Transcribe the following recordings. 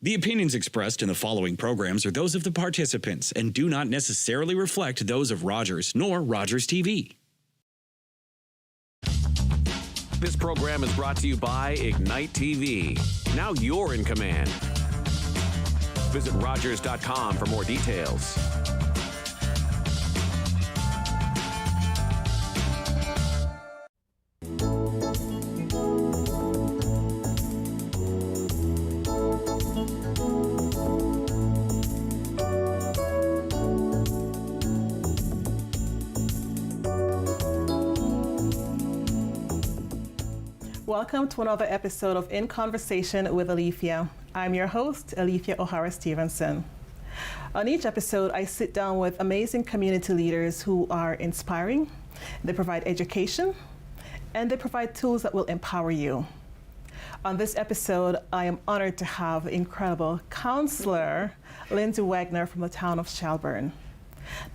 The opinions expressed in the following programs are those of the participants and do not necessarily reflect those of Rogers nor Rogers TV. This program is brought to you by Ignite TV. Now you're in command. Visit Rogers.com for more details. Welcome to another episode of In Conversation with Alethia. I'm your host, Alethia O'Hara-Stephenson. On each episode, I sit down with amazing community leaders who are inspiring, they provide education, and they provide tools that will empower you. On this episode, I am honored to have incredible Councillor Lindsay Wegener from the town of Shelburne.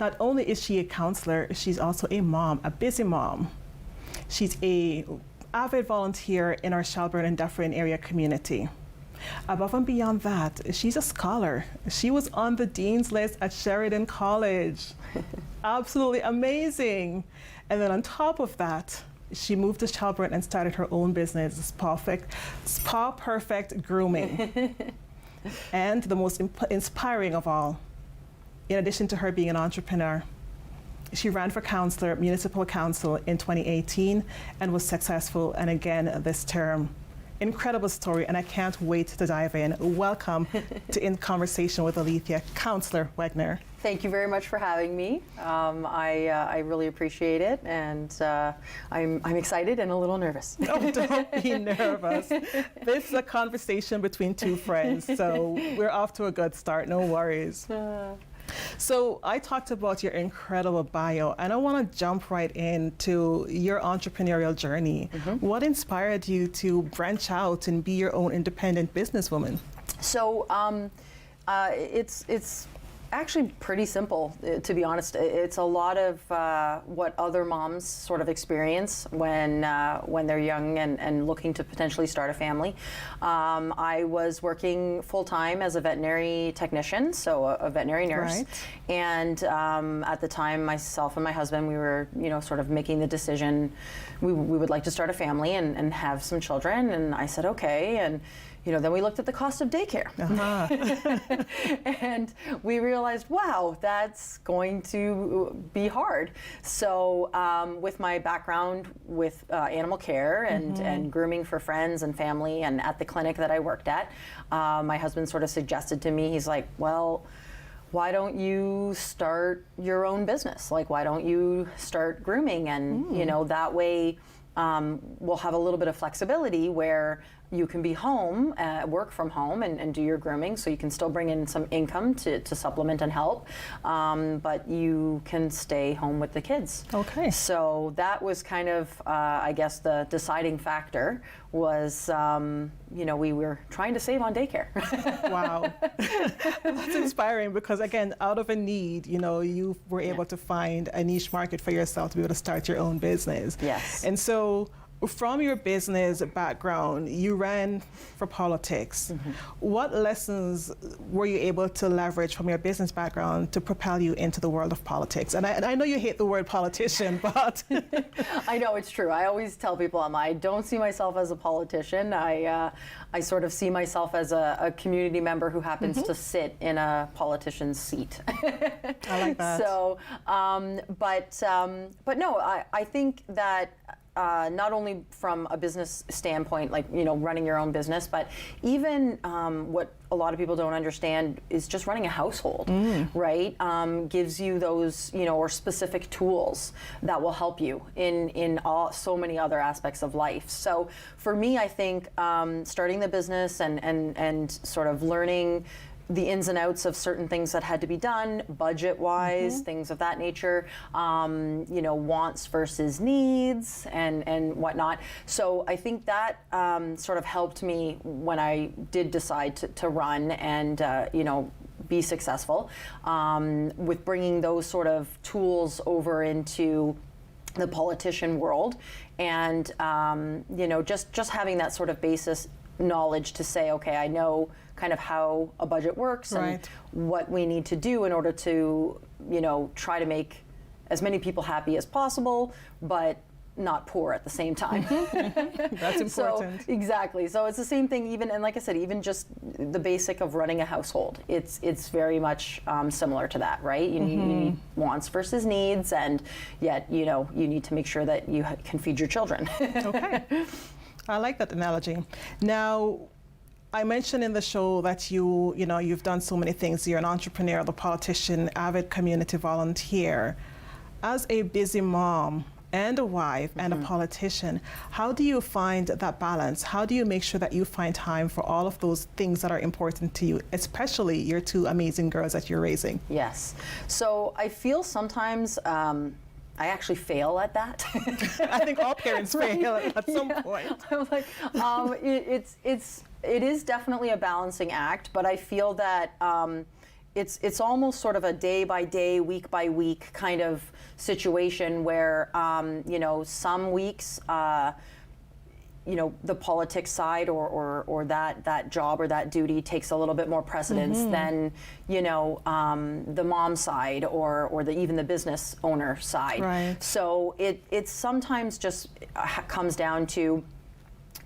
Not only is she a councillor, she's also a mom, a busy mom. She's an avid volunteer in our Shelburne and Dufferin area community. Above and beyond that, she's a scholar. She was on the Dean's List at Sheridan College. Absolutely amazing. And then on top of that, she moved to Shelburne and started her own business, Spa Perfect Grooming. And the most inspiring of all, in addition to her being an entrepreneur, she ran for councillor, municipal council in 2018 and was successful, and again this term. Incredible story, and I can't wait to dive in. Welcome to In Conversation with Alethia, Councillor Wegener. Thank you very much for having me. I really appreciate it, and I'm excited and a little nervous. Oh, don't be nervous. This is a conversation between two friends, so we're off to a good start, no worries. So I talked about your incredible bio, and I want to jump right into your entrepreneurial journey. Mm-hmm. What inspired you to branch out and be your own independent businesswoman? So it's actually pretty simple, to be honest. It's a lot of what other moms sort of experience when they're young and looking to potentially start a family. I was working full-time as a veterinary technician, so a veterinary nurse. Right. And at the time, myself and my husband, we were, sort of making the decision. We would like to start a family and have some children. And I said, okay. And then we looked at the cost of daycare. Uh-huh. And we realized, wow, that's going to be hard. So with my background with animal care and grooming for friends and family, and at the clinic that I worked at, my husband sort of suggested to me, he's like, well, why don't you start your own business? Like, why don't you start grooming? And, that way we'll have a little bit of flexibility where you can be home, work from home and do your grooming, so you can still bring in some income to supplement and help, but you can stay home with the kids. Okay. So that was kind of, I guess, the deciding factor was, we were trying to save on daycare. Wow. That's inspiring because, again, out of a need, you were able to find a niche market for yourself to be able to start your own business. Yes. And so, from your business background, you ran for politics. Mm-hmm. What lessons were you able to leverage from your business background to propel you into the world of politics? And I know you hate the word politician, but... I know, it's true. I always tell people I don't see myself as a politician. I sort of see myself as a community member who happens to sit in a politician's seat. I like that. So, but no, I think that not only from a business standpoint, like, running your own business, but even what a lot of people don't understand is just running a household, right? Gives you those, or specific tools that will help you in so many other aspects of life. So for me, I think starting the business and sort of learning the ins and outs of certain things that had to be done, budget-wise, things of that nature, wants versus needs and whatnot. So I think that sort of helped me when I did decide to run and, be successful with bringing those sort of tools over into the politician world, and just having that sort of basis knowledge to say, okay, I know kind of how a budget works and what we need to do in order to, try to make as many people happy as possible, but not poor at the same time. That's important. So, exactly. So it's the same thing, even, and like I said, even just the basic of running a household. It's very much similar to that, right? You need wants versus needs, and yet, you need to make sure that you can feed your children. Okay. I like that analogy. Now, I mentioned in the show that you've done so many things. You're an entrepreneur, a politician, avid community volunteer. As a busy mom and a wife and a politician, how do you find that balance? How do you make sure that you find time for all of those things that are important to you, especially your two amazing girls that you're raising? Yes. So I feel sometimes I actually fail at that. I think all parents fail at some point. I'm like, it is definitely a balancing act, but I feel that it's almost sort of a day by day, week by week kind of situation where some weeks the politics side or that job or that duty takes a little bit more precedence than the mom side or even the business owner side. Right. So it sometimes just comes down to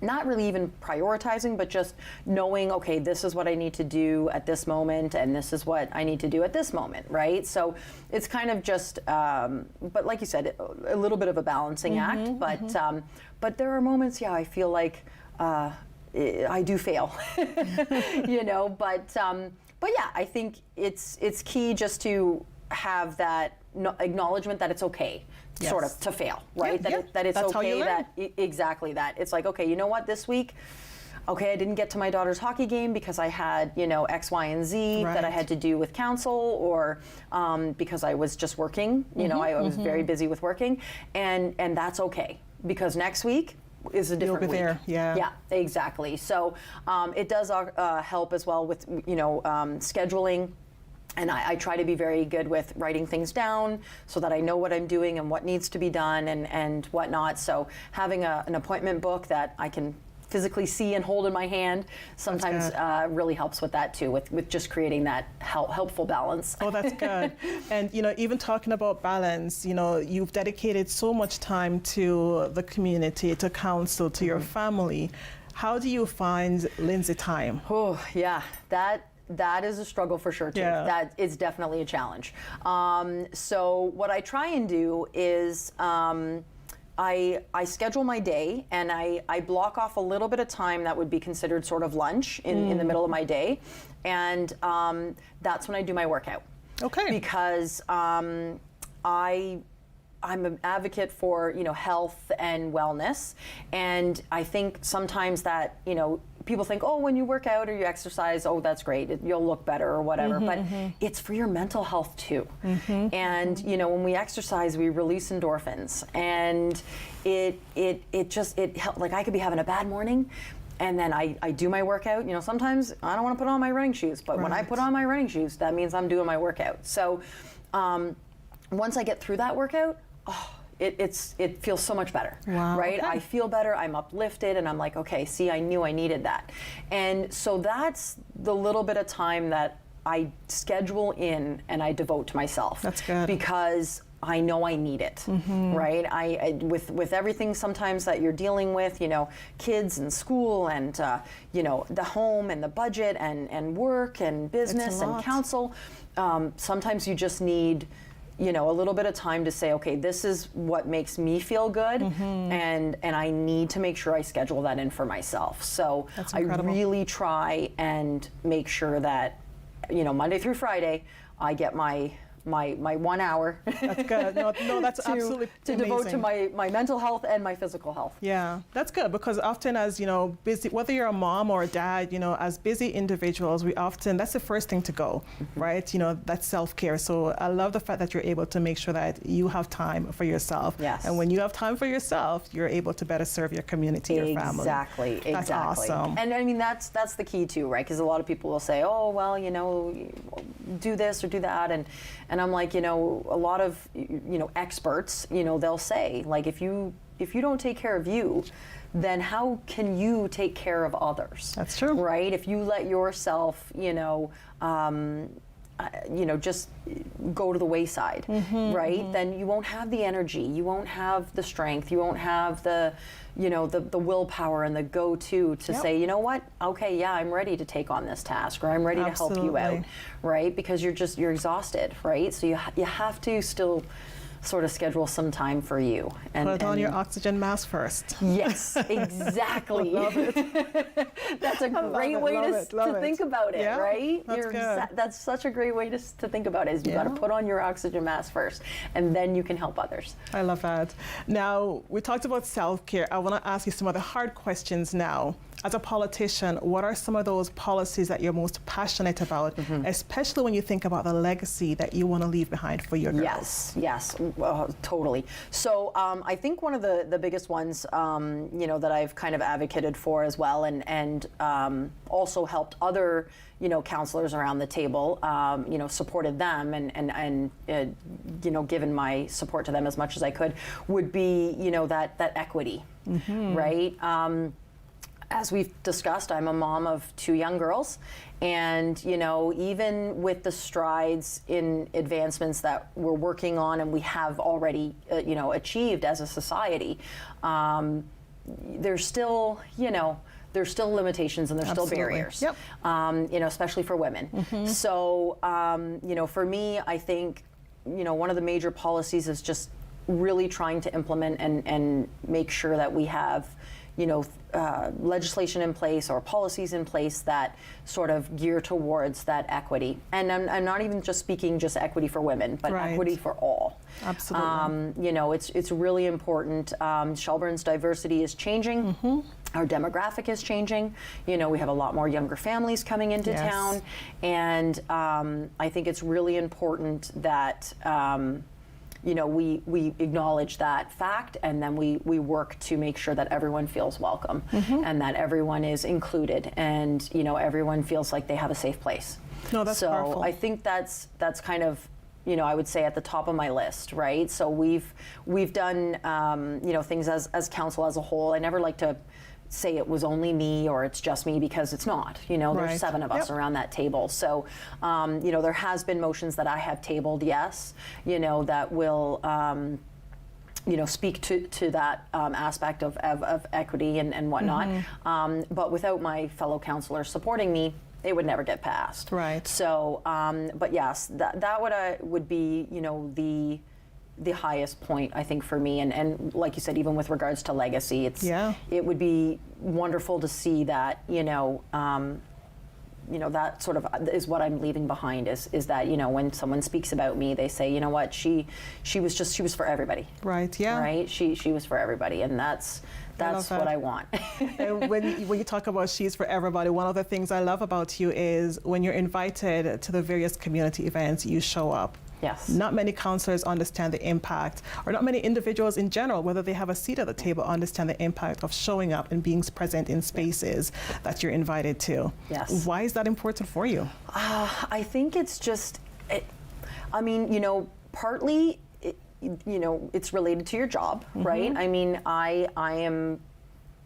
not really even prioritizing, but just knowing, okay, this is what I need to do at this moment, and this is what I need to do at this moment, right? So it's kind of just, but like you said, a little bit of a balancing act, but there are moments, I feel like I do fail, but yeah, I think it's key just to have that acknowledgement that it's okay. Yes. Sort of to fail, right? That it's That's okay exactly that. It's like, okay, you know what, this week, okay, I didn't get to my daughter's hockey game because I had, X, Y, and Z that I had to do with council, or because I was just working, I was very busy with working, and that's okay, because next week is a different week. You'll be there, Yeah, exactly. So it does help as well with, scheduling. And I try to be very good with writing things down so that I know what I'm doing and what needs to be done and whatnot. So having an appointment book that I can physically see and hold in my hand sometimes really helps with that too, with just creating that helpful balance. Oh, that's good. And even talking about balance, you've dedicated so much time to the community, to council, to your family. How do you find Lindsay time? Oh, yeah, that is a struggle for sure too. Yeah. That is definitely a challenge. So what I try and do is I schedule my day, and I block off a little bit of time that would be considered sort of lunch in the middle of my day, and that's when I do my workout. Okay. Because I'm an advocate for health and wellness, and I think sometimes that people think, oh, when you work out or you exercise, oh, that's great, you'll look better or whatever, but it's for your mental health too. And when we exercise, we release endorphins, and it just helps. Like, I could be having a bad morning, and then I do my workout. Sometimes I don't want to put on my running shoes, but when I put on my running shoes, that means I'm doing my workout. So once I get through that workout, it feels so much better, right? Okay. I feel better, I'm uplifted, and I'm like, okay, see, I knew I needed that. And so that's the little bit of time that I schedule in and I devote to myself. That's good. Because I know I need it, right? I with everything sometimes that you're dealing with, kids and school and, the home and the budget and work and business and council, sometimes you just need a little bit of time to say, okay, this is what makes me feel good, and I need to make sure I schedule that in for myself. So I really try and make sure that, Monday through Friday, I get my 1 hour. That's good. No, that's absolutely to amazing. devote to my mental health and my physical health. Yeah, that's good, because often as busy, whether you're a mom or a dad, as busy individuals, we often, that's the first thing to go, right? That's self-care. So I love the fact that you're able to make sure that you have time for yourself. Yes. And when you have time for yourself, you're able to better serve your community, your family. Exactly. That's awesome. And I mean, that's the key too, right? Because a lot of people will say, oh, well, do this or do that, and I'm like, a lot of experts, they'll say, like, if if you don't take care of you, then how can you take care of others? That's true. Right? If you let yourself, just go to the wayside, right? Then you won't have the energy, you won't have the strength, you won't have the willpower and the go-to to say, you know what? Okay, yeah, I'm ready to take on this task, or I'm ready to help you out, right? Because you're exhausted, right? So you have to still sort of schedule some time for you. And put on your oxygen mask first. Yes, exactly. Love it. That's a great way to think about it, right? That's good. That's such a great way to think about it, is you got to put on your oxygen mask first, and then you can help others. I love that. Now, we talked about self-care. I want to ask you some of the hard questions now. As a politician, what are some of those policies that you're most passionate about, especially when you think about the legacy that you want to leave behind for your girls? Yes, totally. So I think one of the biggest ones, that I've kind of advocated for as well, and also helped other, councillors around the table, supported them and given my support to them as much as I could, would be, that equity, right? As we've discussed, I'm a mom of 2 young girls, and even with the strides in advancements that we're working on and we have already achieved as a society, there's still limitations and there's still barriers, especially for women. So for me, I think one of the major policies is just really trying to implement and make sure that we have legislation in place or policies in place that sort of gear towards that equity. And I'm not even just speaking just equity for women, but equity for all. Absolutely. It's really important. Shelburne's diversity is changing. Our demographic is changing. We have a lot more younger families coming into town. And I think it's really important that we acknowledge that fact, and then we work to make sure that everyone feels welcome and that everyone is included, and everyone feels like they have a safe place. No, that's powerful. So I think that's kind of I would say at the top of my list, right? So we've done things as council as a whole. I never like to say it was only me or it's just me, because it's not. There's 7 of us around that table. So, there has been motions that I have tabled, that will, speak to that aspect of equity and whatnot. But without my fellow councillors supporting me, it would never get passed. Right. So, but yes, that would be, the highest point, I think, for me, and like you said, even with regards to legacy, it would be wonderful to see that that sort of is what I'm leaving behind, is that when someone speaks about me, they say, what, she was for everybody, right? Right, she was for everybody, and that's what I want. And when you talk about she's for everybody, one of the things I love about you is when you're invited to the various community events, you show up. Yes. Not many councillors understand the impact, or not many individuals in general, whether they have a seat at the table, understand the impact of showing up and being present in spaces that you're invited to. Yes. Why is that important for you? I think it's just, partly, it's related to your job, right? I mean, I am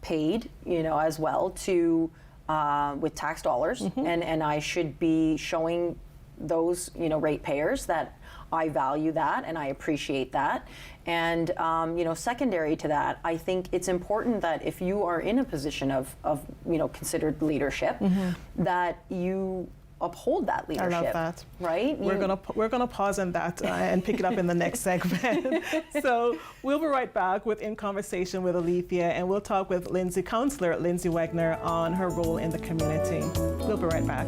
paid, as well to, with tax dollars, and I should be showing those, ratepayers that I value that and I appreciate that. And, secondary to that, I think it's important that if you are in a position of considered leadership, that you uphold that leadership. I love that. Right? We're gonna pause on that and pick it up in the next segment. So we'll be right back with In Conversation with Alethia, and we'll talk with Councillor Lindsay Wegener on her role in the community. We'll be right back.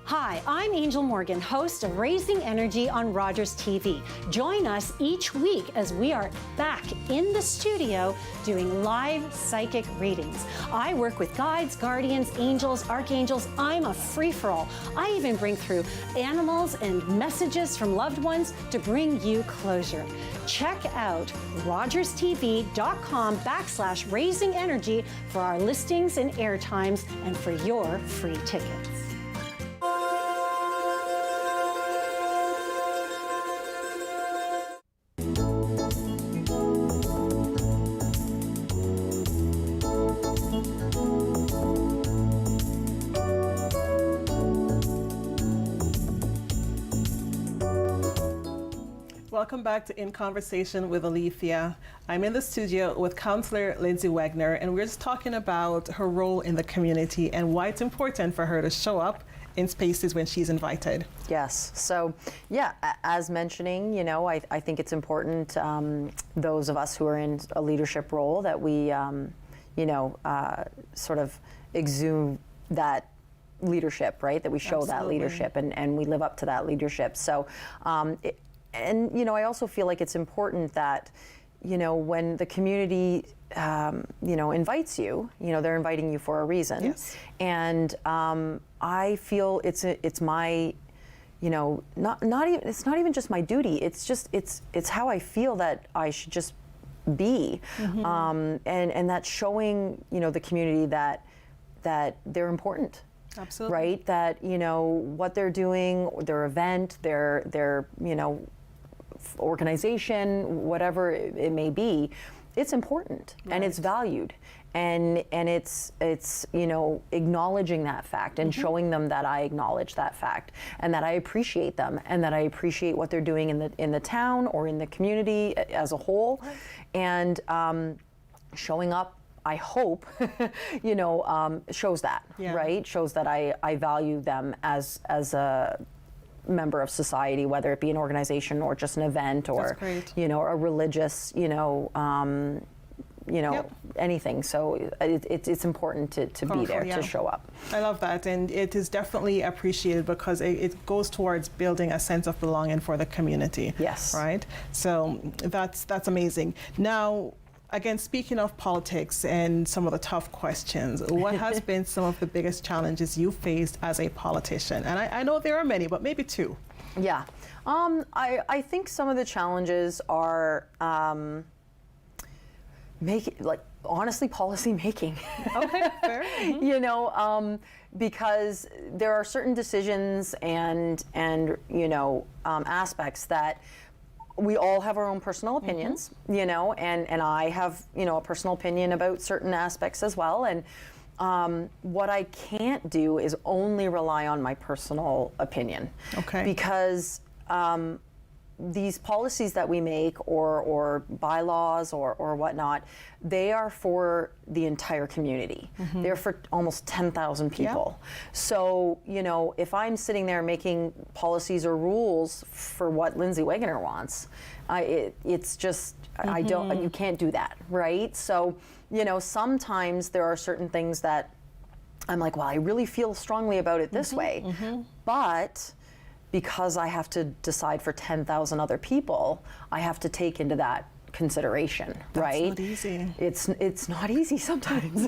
Hi, I'm Angel Morgan, host of Raising Energy on Rogers TV. Join us each week as we are back in the studio doing live psychic readings. I work with guides, guardians, angels, archangels. I'm a free-for-all. I even bring through animals and messages from loved ones to bring you closure. Check out rogerstv.com/raising energy for our listings and airtimes and for your free tickets. Welcome back to In Conversation with Alethia. I'm in the studio with Councillor Lindsay Wegener, and we're just talking about her role in the community and why it's important for her to show up in spaces when she's invited. Yes. So, yeah, as mentioning, you know, I think it's important, those of us who are in a leadership role, that we, sort of exude that leadership, right? That we show Absolutely. that leadership and we live up to that leadership. So, I also feel like it's important that, you know, when the community, invites you, you know, they're inviting you for a reason. Yes. And I feel it's my, you know, it's not even just my duty. It's just it's how I feel that I should just be, and that's showing, you know, the community that they're important. Absolutely. Right. That, you know, what they're doing, their event, their you know, organization, whatever it may be, it's important. Right. And it's valued, and it's you know, acknowledging that fact and showing them that I acknowledge that fact and that I appreciate them and that I appreciate what they're doing in the town or in the community as a whole. Right. And showing up, I hope, you know, shows that, right? Shows that I value them as a member of society, whether it be an organization or just an event or, you know, a religious, anything. So it's important to be there, to show up. I love that, and it is definitely appreciated because it goes towards building a sense of belonging for the community. Yes. Right? So that's amazing. Now, again, speaking of politics and some of the tough questions, what has been some of the biggest challenges you faced as a politician? And I know there are many, but maybe two. Yeah. I think some of the challenges are honestly, policy making. Okay, fair. You know, because there are certain decisions and you know, aspects that we all have our own personal opinions, you know, and I have, you know, a personal opinion about certain aspects as well. And what I can't do is only rely on my personal opinion. Okay. Because these policies that we make or bylaws or whatnot, they are for the entire community. They're for almost 10,000 people. Yeah. So, you know, if I'm sitting there making policies or rules for what Lindsay Wegener wants, it's just, you can't do that, right? So, you know, sometimes there are certain things that I'm like, well, I really feel strongly about it this way, but because I have to decide for 10,000 other people, I have to take into that consideration, right? That's not easy. It's not easy sometimes,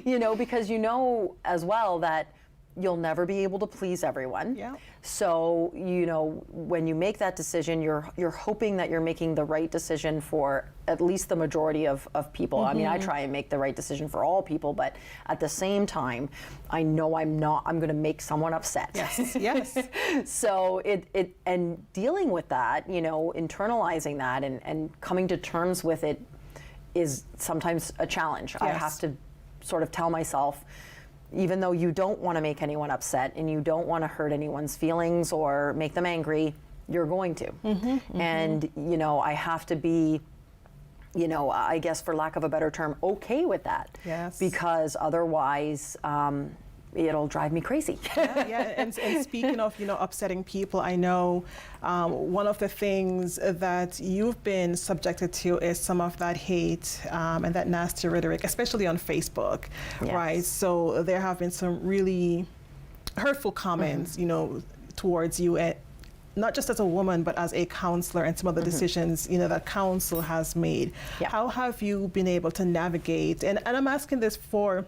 you know, because you know as well that you'll never be able to please everyone. Yeah. So, you know, when you make that decision, you're hoping that you're making the right decision for at least the majority of people. I mean, I try and make the right decision for all people, but at the same time, I know I'm going to make someone upset. Yes, yes. So and dealing with that, you know, internalizing that and coming to terms with it is sometimes a challenge. Yes. I have to sort of tell myself, even though you don't want to make anyone upset and you don't want to hurt anyone's feelings or make them angry, you're going to. And, you know, I have to be, you know, I guess for lack of a better term, okay with that. Yes. Because otherwise, it'll drive me crazy. Yeah. And speaking of, you know, upsetting people, I know one of the things that you've been subjected to is some of that hate and that nasty rhetoric, especially on Facebook, right? So there have been some really hurtful comments, you know, towards you, not just as a woman, but as a counselor, and some of the decisions, that council has made. Yeah. How have you been able to navigate? And I'm asking this for,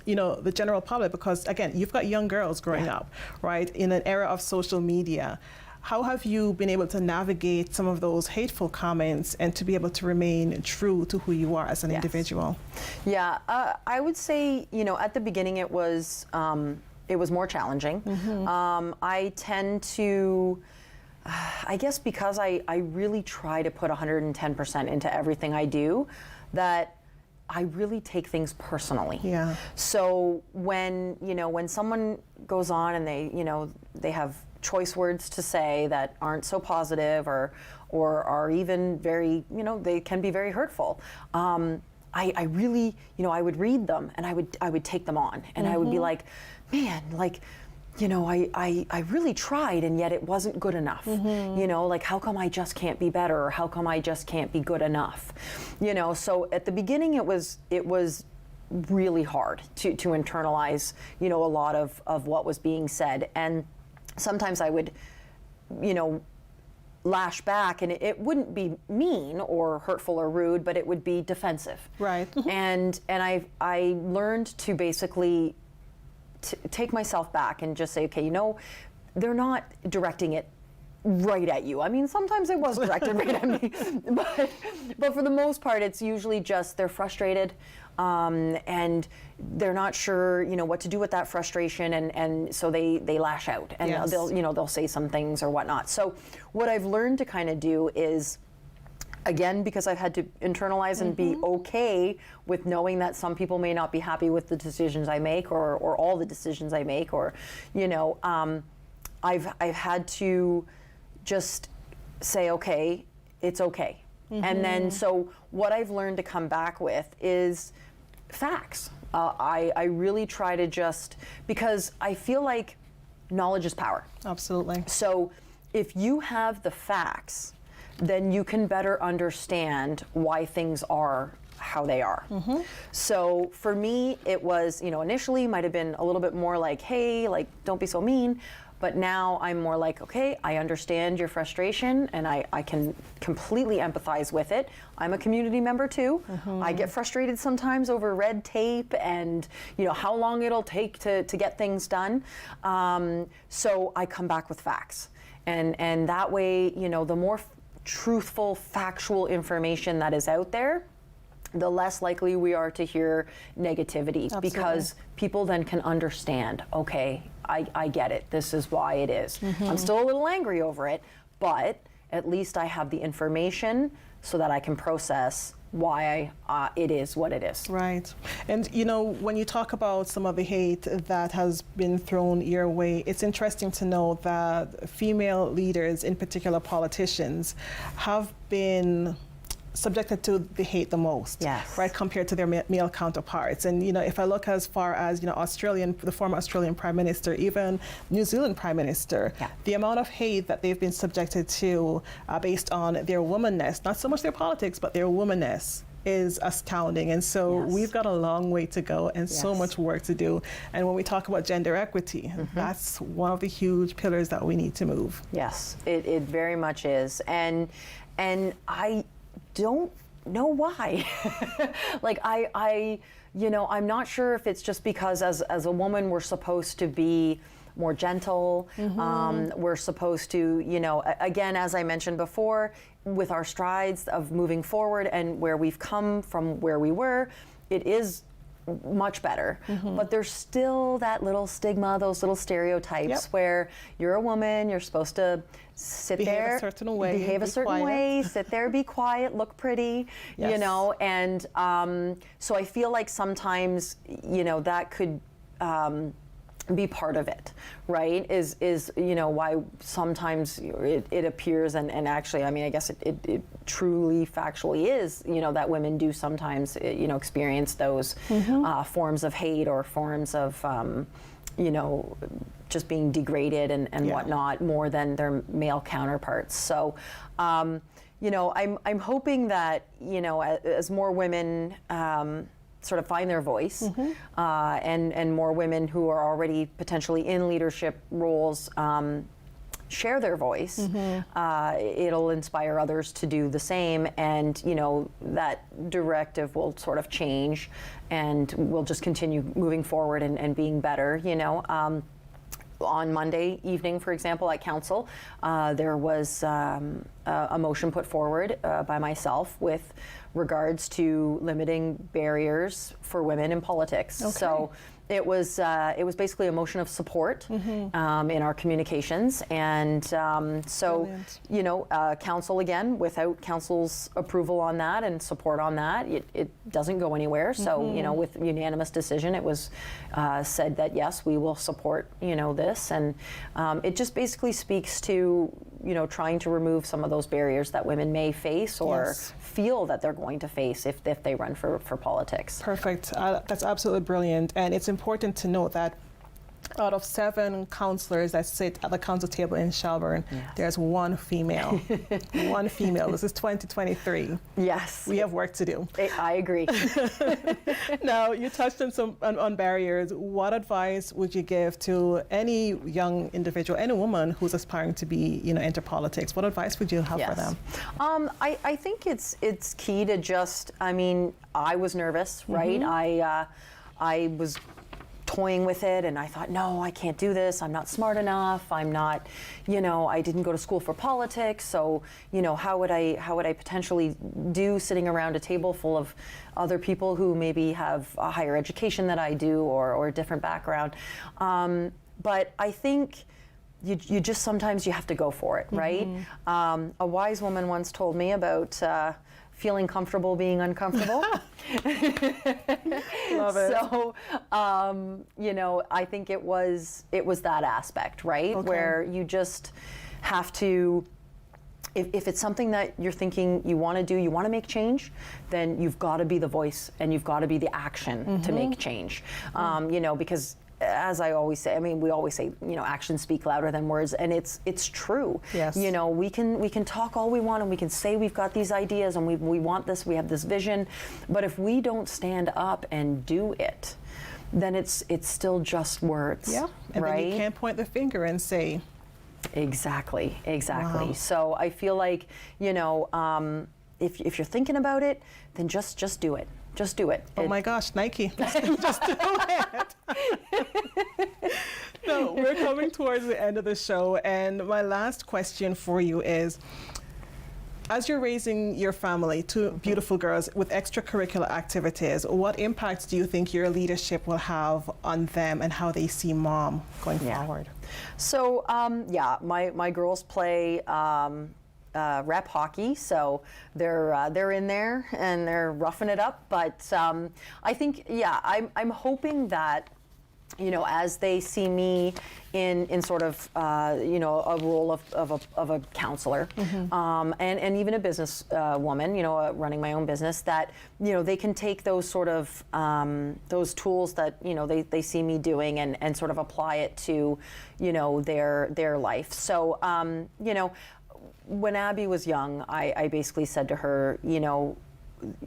the general public, because again, you've got young girls growing up, right, in an era of social media. How have you been able to navigate some of those hateful comments and to be able to remain true to who you are as an individual? Yeah, I would say, at the beginning it was more challenging. I tend to, I guess because I really try to put 110% into everything I do, that I really take things personally. Yeah. So when someone goes on and they have choice words to say that aren't so positive or are even very, they can be very hurtful. I really, I would read them and I would take them on, and I would be like, man, like, I really tried and yet it wasn't good enough. Like, how come I just can't be better, or how come I just can't be good enough? So at the beginning it was really hard to internalize, a lot of what was being said. And sometimes I would, lash back, and it wouldn't be mean or hurtful or rude, but it would be defensive. Right. And I learned to basically take myself back and just say, okay, they're not directing it right at you. I mean, sometimes it was directed right at me, but for the most part, it's usually just they're frustrated, and they're not sure, what to do with that frustration, and so they lash out, and they'll say some things or whatnot. So what I've learned to kind of do is, again, because I've had to internalize and be okay with knowing that some people may not be happy with the decisions I make, or all the decisions I make, or I've had to just say, okay, it's okay. And then, so what I've learned to come back with is facts. I really try to just, because I feel like knowledge is power. Absolutely. So if you have the facts, then you can better understand why things are how they are. So for me, it was, initially might have been a little bit more like, hey, like, don't be so mean. But now I'm more like, okay, I understand your frustration, and I can completely empathize with it. I'm a community member too. I get frustrated sometimes over red tape and how long it'll take to get things done. So I come back with facts. And that way, the more truthful, factual information that is out there, the less likely we are to hear negativity. Absolutely. Because people then can understand, okay, I get it. This is why it is. I'm still a little angry over it, but at least I have the information so that I can process why it is what it is. Right. And when you talk about some of the hate that has been thrown your way, it's interesting to know that female leaders, in particular politicians, have been subjected to the hate the most, right, compared to their male counterparts. And if I look as far as the former Australian Prime Minister, even New Zealand Prime Minister, the amount of hate that they've been subjected to based on their womanness, not so much their politics, but their womanness, is astounding. And so we've got a long way to go and so much work to do. And when we talk about gender equity, that's one of the huge pillars that we need to move. Yes, it very much is. And I don't know why. Like I'm not sure if it's just because as a woman we're supposed to be more gentle. We're supposed to, again, as I mentioned before, with our strides of moving forward and where we've come from where we were, it is much better. But there's still that little stigma, those little stereotypes where you're a woman, you're supposed to sit behave there, a certain way, behave a certain way, sit there, be quiet, look pretty, and so I feel like sometimes, that could be part of it, right? Is why sometimes it appears, and actually, I mean, I guess it truly factually is, that women do sometimes, experience those forms of hate or forms of, just being degraded and whatnot more than their male counterparts. So, I'm hoping that, as more women sort of find their voice, and more women who are already potentially in leadership roles share their voice, it'll inspire others to do the same, and that directive will sort of change, and we'll just continue moving forward and being better. On Monday evening, for example, at Council, there was a motion put forward by myself with regards to limiting barriers for women in politics. Okay. So it was basically a motion of support in our communications, and so Council, again, without Council's approval on that and support on that, it doesn't go anywhere. So with unanimous decision, it was said that yes, we will support this, and it just basically speaks to trying to remove some of those barriers that women may face or feel that they're going to face if they run for politics. Perfect. That's absolutely brilliant. And it's important to note that out of 7 councillors that sit at the council table in Shelburne, there's 1 female. 1 female. This is 2023. Yes. We have work to do. I agree. Now, you touched on barriers. What advice would you give to any young individual, any woman who's aspiring to be, enter politics? What advice would you have for them? I think it's key to just, I was nervous, right? I was toying with it, and I thought, no, I can't do this. I'm not smart enough. I'm not, I didn't go to school for politics. So, how would I potentially do sitting around a table full of other people who maybe have a higher education than I do or a different background? But I think you just sometimes you have to go for it, right? A wise woman once told me about feeling comfortable being uncomfortable. Love it. So, I think it was that aspect, right? Okay. Where you just have to, if it's something that you're thinking you want to do, you want to make change, then you've got to be the voice and you've got to be the action to make change. Because as I always say, we always say, actions speak louder than words, and it's true. Yes. We can talk all we want, and we can say we've got these ideas and we want this, we have this vision, but if we don't stand up and do it, then it's still just words. Yeah, and right? then you can't point the finger and say. Exactly. Wow. So I feel like, if you're thinking about it, then just do it. Just do it. Oh my gosh, Nike. Just do it. No, we're coming towards the end of the show, and my last question for you is, as you're raising your family, 2 beautiful girls with extracurricular activities, what impact do you think your leadership will have on them and how they see mom going forward? So, my girls play rep hockey, so they're in there and they're roughing it up. But I think, I'm hoping that, as they see me in sort of a role of a counselor, and even a business woman, running my own business, that they can take those sort of those tools that they see me doing and sort of apply it to their life. So when Abby was young, I basically said to her,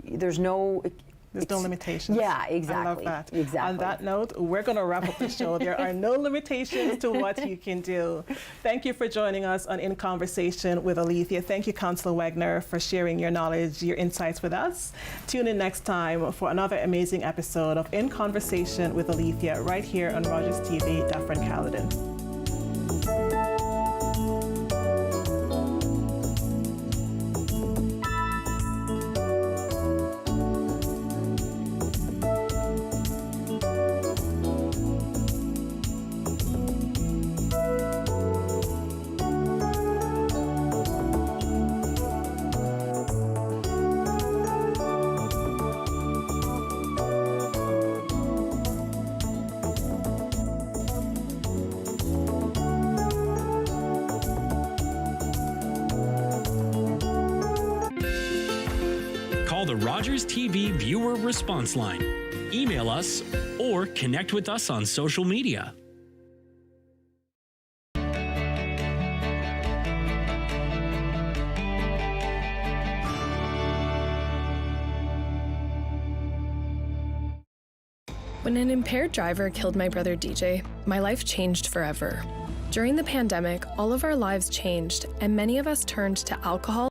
there's no limitations. Yeah, exactly. I love that. Exactly. On that note, we're going to wrap up the show. There are no limitations to what you can do. Thank you for joining us on In Conversation with Alethia. Thank you, Councillor Wegener, for sharing your knowledge, your insights with us. Tune in next time for another amazing episode of In Conversation with Alethia right here on Rogers TV, Dufferin Caledon. Call the Rogers TV Viewer Response Line. Email us or connect with us on social media. When an impaired driver killed my brother DJ, my life changed forever. During the pandemic, all of our lives changed, and many of us turned to alcohol